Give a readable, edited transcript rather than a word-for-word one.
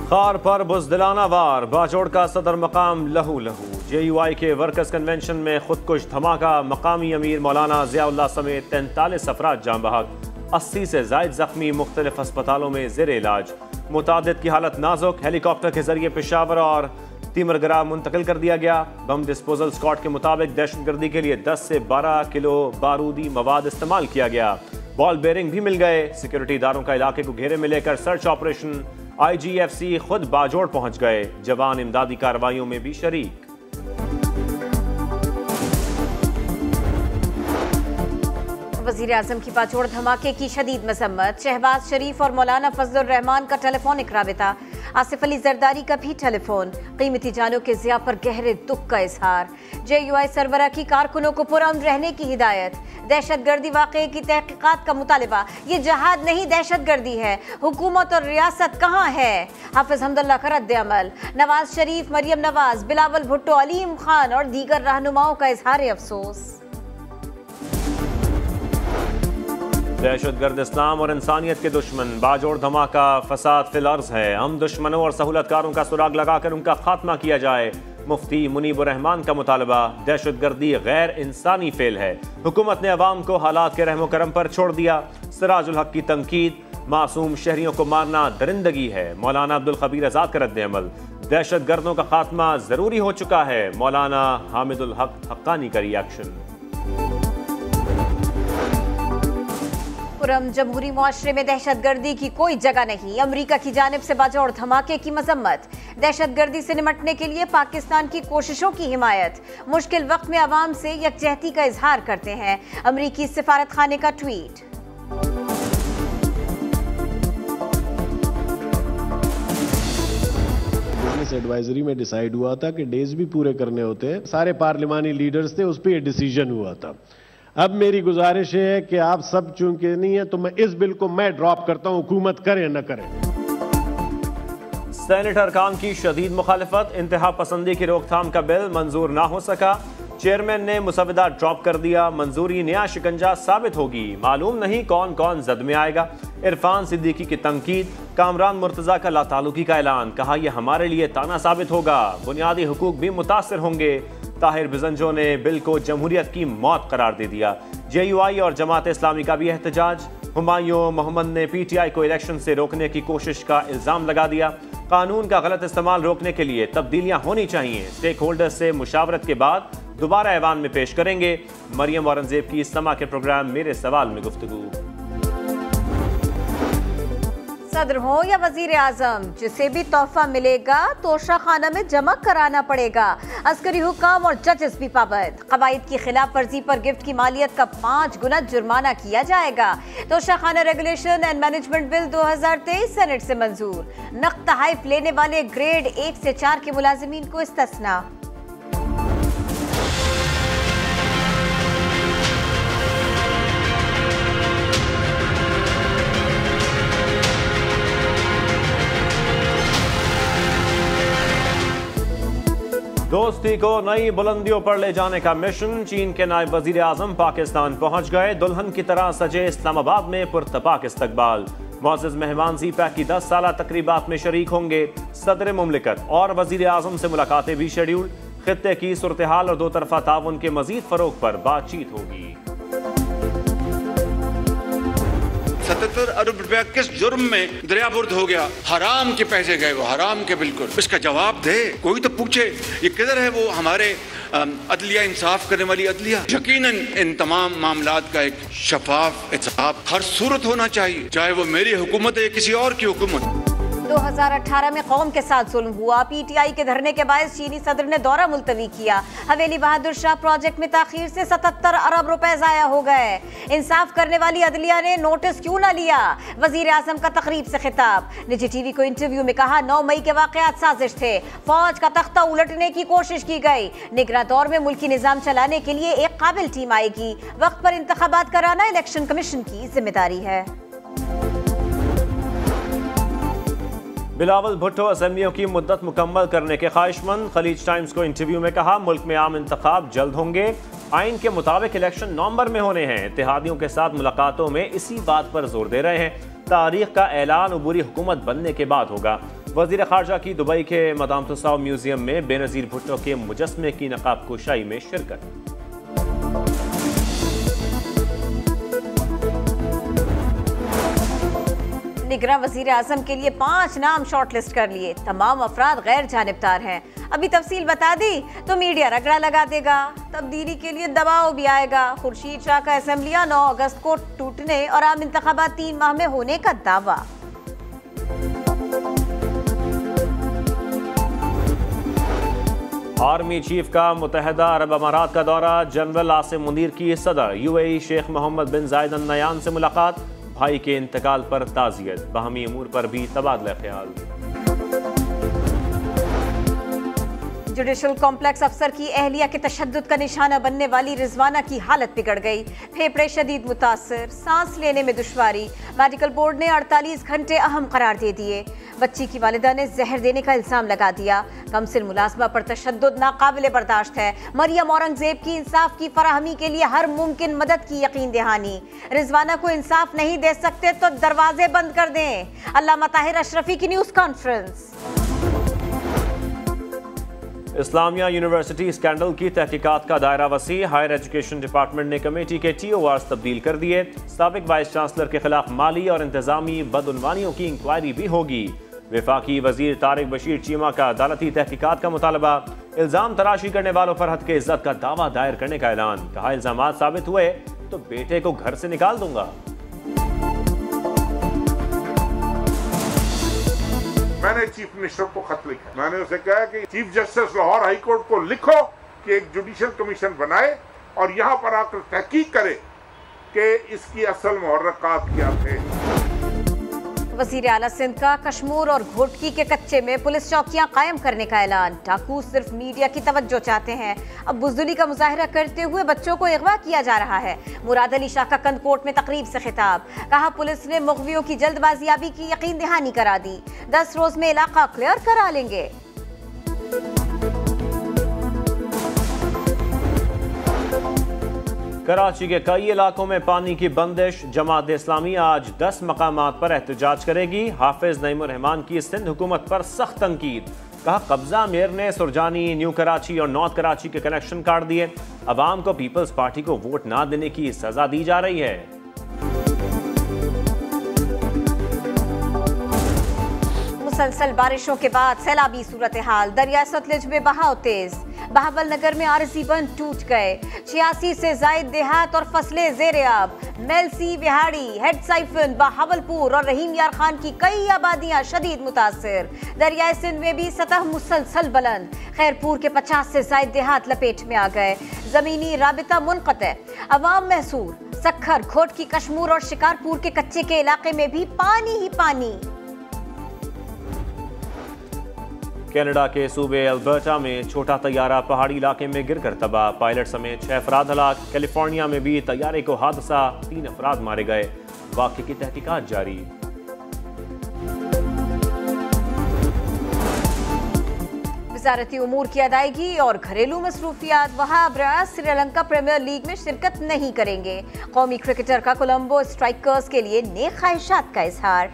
खार पर बुज़दिलाना वार, बाजोड़ का सदर मकाम लहू लहू। JUI के वर्कर्स कन्वेंशन में खुदकुश धमाका, मकामी अमीर मौलाना ज़ियाउल्लाह समेत 43 अफराद जान बहक, 80 से ज़ायद जख्मी मुख्तलिफ अस्पतालों में ज़ेर इलाज। मुतादिद की हालत नाजुक, हेलीकॉप्टर के जरिए पेशावर और तीमरगरा मुंतकिल कर दिया गया। बम डिस्पोजल स्क्वाड के मुताबिक दहशतगर्दी के लिए 10 से 12 किलो बारूदी मवाद इस्तेमाल किया गया। बॉल बेरिंग भी मिल गए। सिक्योरिटी इदारों का इलाके को घेरे में लेकर सर्च ऑपरेशन। IGFC खुद बाजोड़ पहुंच गए। जवान इमदादी कार्रवाइयों में भी शरीक। वज़ीर आज़म की बाजोड़ धमाके की शदीद मजम्मत। शहबाज शरीफ और मौलाना फजलुर रहमान का टेलीफोनिक राबिता। आसिफ अली जरदारी का भी टेलीफोन। कीमती जानों के ज़िया पर गहरे दुख का इजहार। JUI सरबरा की कारकुनों को पुरअमन रहने की हिदायत। दहशतगर्दी वाक़े की तहक़ीक़ात का मुतालिबा। ये जहाद नहीं दहशतगर्दी है। हुकूमत और रियासत कहाँ है? हाफिज हमदुल्ला का रद्द-ए-अमल। नवाज शरीफ, मरियम नवाज, बिलावल भुट्टो, अलीम खान और दीगर रहनुमाओं का इजहार अफसोस। दहशतगर्द इस्लाम और इंसानियत के दुश्मन। बाजोड़ धमाका फसाद फिल अर्ज़ है। हम दुश्मनों और सहूलतकारों का सुराग लगाकर उनका खात्मा किया जाए। मुफ्ती मुनीबुर रहमान का मुतालबा। दहशतगर्दी गैर इंसानी फेल है। हुकूमत ने अवाम को हालात के रहमो करम पर छोड़ दिया। सिराजुल हक की तनकीद। मासूम शहरियों को मारना दरिंदगी है। मौलाना अब्दुल खबीर आज़ाद का रद्द-ए-अमल। दहशतगर्दों का खात्मा जरूरी हो चुका है। मौलाना हामिदुल हक हक्कानी का रिएक्शन। पुरअमन जमहूरी मुआशरे में दहशतगर्दी की कोई जगह नहीं। अमरीका की जानिब से बाजोड़ धमाके की मजम्मत। दहशतगर्दी से निमटने के लिए पाकिस्तान की कोशिशों की हिमायत। मुश्किल वक्त में अवाम से यकजहती का इजहार करते हैं। अमरीकी सिफारत खाने का ट्वीट। बिजनेस एडवाइजरी में डिसाइड हुआ था कि डेज भी पूरे करने होते हैं। सारे पार्लिमानी लीडर्स थे, उस पर यह डिसीजन हुआ था। अब मेरी गुजारिश है कि आप सब चूंकि नहीं है तो मैं इस बिल को मैं ड्रॉप करता हूं, हुकूमत करे न करे। सेनेट अरकान की शदीद मुखालिफत। इंतहा पसंदी की रोकथाम का बिल मंजूर ना हो सका। चेयरमैन ने मुसविदा ड्रॉप कर दिया। मंजूरी नया शिकंजा साबित होगी। मालूम नहीं कौन कौन जद में आएगा। इरफान सिद्दीकी की तनकीद। कामरान मुर्तजा का लातालुकी का ऐलान। कहा यह हमारे लिए ताना साबित होगा। बुनियादी हुकूक भी मुतासर होंगे। ताहिर बिजंजो ने बिल को जमहूरियत की मौत करार दे दिया। JUI और जमात इस्लामी का भी एहतजाज। हुमायूं मोहम्मद ने PTI को इलेक्शन से रोकने की कोशिश का इल्जाम लगा दिया। कानून का गलत इस्तेमाल रोकने के लिए तब्दीलियां होनी चाहिए। स्टेक होल्डर्स से मुशावरत के बाद दोबारा ऐवान में पेश करेंगे। मरियम औरंगजेब की समा के प्रोग्राम मेरे सवाल में गुफ्तगू। सदर हो या वजीर आजम, जिसे भी तोहफा मिलेगा तोशा खाना में जमा कराना पड़ेगा। अस्करी हुक्म और जजेस भी पाबंद। कवायद की खिलाफ वर्जी पर गिफ्ट की मालियत का 5 गुना जुर्माना किया जाएगा। तोशा खाना regulation and management bill 2023 senate से मंजूर। नक़द तहाइफ लेने वाले ग्रेड 1 से 4 के मुलाजिमीन को इस्तिस्ना। दोस्ती को नई बुलंदियों पर ले जाने का मिशन। चीन के नायब वजीर आजम पाकिस्तान पहुंच गए। दुल्हन की तरह सजे इस्लामाबाद में पुरतपाक इस्तकबाल। मुअज़्ज़ज़ मेहमान ज़ीपैक की 10 साला तकरीबात में शरीक होंगे। सदर मुमलिकत और वजीर आजम से मुलाकातें भी शेड्यूल। खित्ते की सूरत हाल और दो तरफा ताउन के मजीद फरोग पर बातचीत होगी। 77 अरब रुपया किस जुर्म में दरियाबुर्द हो गया? हराम के पैसे गए, वो हराम के बिल्कुल। इसका जवाब दे, कोई तो पूछे ये किधर है वो हमारे अदलिया, इंसाफ करने वाली अदलिया। यकीनन इन तमाम मामलात का एक शफाफ इंसाफ हर सूरत होना चाहिए, चाहे वो मेरी हुकूमत है या किसी और की हुकूमत। 2018 में कौम के साथ जुल्म हुआ। PTI के धरने के बायस चीनी सदर ने दौरा मुलतवी किया। हवेली बहादुर शाह प्रोजेक्ट में ताखीर से 77 अरब रुपए जाया हो गए। इंसाफ करने वाली अदलिया ने नोटिस क्यों न लिया? वजीर आजम का तकरीब से खिताब। निजी TV को इंटरव्यू में कहा 9 मई के वाकयात साजिश थे। फौज का तख्ता उलटने की कोशिश की गई। निगरां दौर में मुल्की निजाम चलाने के लिए एक काबिल टीम आएगी। वक्त पर इंतखाबात कराना इलेक्शन कमीशन की जिम्मेदारी है। बिलावल भुट्टो असेंबलियों की मुद्दत मुकम्मल करने के ख्वाहिशमंद। खलीज टाइम्स को इंटरव्यू में कहा मुल्क में आम इंतखाब जल्द होंगे। आइन के मुताबिक इलेक्शन नवंबर में होने हैं। इत्तेहादियों के साथ मुलाकातों में इसी बात पर जोर दे रहे हैं। तारीख का ऐलान अबूरी हुकूमत बनने के बाद होगा। वज़ीर ख़ारजा की दुबई के मदाम तुसाव म्यूजियम में बेनज़ीर भुट्टो के मुजस्मे की नक़ाब कुशाई में शिरकत। निगरान वज़ीर आज़म के लिए 5 नाम शॉर्टलिस्ट कर लिए। तमाम अफराद गैर जानिबदार हैं। अभी तफसील बता दी तो मीडिया रगड़ा लगा देगा। तब्दीली के लिए दबाव भी आएगा। खुर्शीद शाह का असेंबलियां 9 अगस्त को टूटने और आम इंतखाबात 3 माह में होने का दावा। आर्मी चीफ का मुत्तहदा अरब अमारात का दौरा। जनरल आसिम मुनीर की सदर यूएई शेख मोहम्मद बिन जायद अल नयान से मुलाकात। भाई के इंतकाल पर ताज़ियत, बाहमी अमूर पर भी तबादला ख्याल। जुडिशल कॉम्प्लेक्स अफसर की अहलिया के तशद्दुद का निशाना बनने वाली रिजवाना की हालत बिगड़ गई। फेफड़े शदीद मुतासर, सांस लेने में दुश्वारी। मेडिकल बोर्ड ने 48 घंटे अहम करार दे दिए। बच्ची की वालिदा ने जहर देने का इल्जाम लगा दिया। कमसिन मुलाजमा पर तशद्दुद नाकाबिले बर्दाश्त है। मरियम औरंगजेब की इंसाफ की फराहमी के लिए हर मुमकिन मदद की यकीन दहानी। रिजवाना को इंसाफ नहीं दे सकते तो दरवाजे बंद कर दें। अल्लामा ताहिर अशरफी की news conference. Islamia university scandal की तहकीकात का दायरा वसी। हायर एजुकेशन डिपार्टमेंट ने कमेटी के TORs तब्दील कर दिए। साबिक वाइस चांसलर के खिलाफ माली और इंतजामी बदउनवानियों की इंक्वायरी भी होगी। वफाकी वजीर तारिक बशीर चीमा का अदालती तहकीकात का मुतालबा। इल्जाम तराशी करने वालों पर हद के इज्जत का दावा दायर करने का ऐलान। कहा, इल्जामात साबित हुए तो बेटे को घर से निकाल दूंगा। मैंने चीफ मिनिस्टर को खत लिखा। मैंने उसे कहा कि chief justice Lahore high court को लिखो कि एक जुडिशियल कमीशन बनाए और यहाँ पर आकर तहकीक करे कि इसकी असल मुहर्रकात क्या थे। वज़ीर आला सिंध का कश्मीर और घोटकी के कच्चे में पुलिस चौकियां कायम करने का ऐलान। डाकू सिर्फ मीडिया की तवज्जो चाहते हैं। अब बुज़दिली का मुजाहिरा करते हुए बच्चों को अगवा किया जा रहा है। मुराद अली शाह का कंदकोट में तकरीब से खिताब। कहा, पुलिस ने मुग़वियों की जल्दबाजियाबी की यकीन दहानी करा दी। 10 रोज में इलाका क्लियर करा लेंगे। कराची के कई इलाकों में पानी की बंदिश। जमात इस्लामी आज 10 मकामात पर एहतजाज करेगी। हाफिज नईमुर रहमान की सिंध हुकूमत पर सख्त तनकीद। कहा, कब्जा मेयर ने सुरजानी, न्यू कराची और नॉर्थ कराची के कनेक्शन काट दिए। अवाम को पीपल्स पार्टी को वोट ना देने की सजा दी जा रही है। मुसलसल बारिशों के बाद सैलाबी सूरत हाल। दरिया सतलुज में बहाव तेज। बहावल नगर में आरजी बंद टूट गए। 86 से जायद देहात और फसलें जेरे आब। मेलसी, बिहाड़ी, हेड साइफन, बहावलपुर और रहीम यार खान की कई आबादियां शदीद मुतासिर। दरियाए सिंध में भी सतह मुसलसल बुलंद। खैरपुर के 50 से जायद देहात लपेट में आ गए। जमीनी राबिता मुनक़ते। अवाम महसूर। सक्खर, घोटकी, कश्मीर और शिकारपुर के कच्चे के इलाके में भी पानी ही पानी। कनाडा के सूबे अल्बर्टा में छोटा तैयारा पहाड़ी इलाके में गिरकर तबाह। पायलट समेत 6 अफराद हलाक। कैलिफोर्निया में भी तैयारे को हादसा, 3 अफराद मारे गए। वाक़े की तहकीकात जारी। वजारती उमूर की अदायगी और घरेलू मसरूफियात। वहाब रियाज श्रीलंका प्रीमियर लीग में शिरकत नहीं करेंगे। कौमी क्रिकेटर का कोलंबो स्ट्राइकर्स के लिए नेक ख्वाहिशात का इजहार।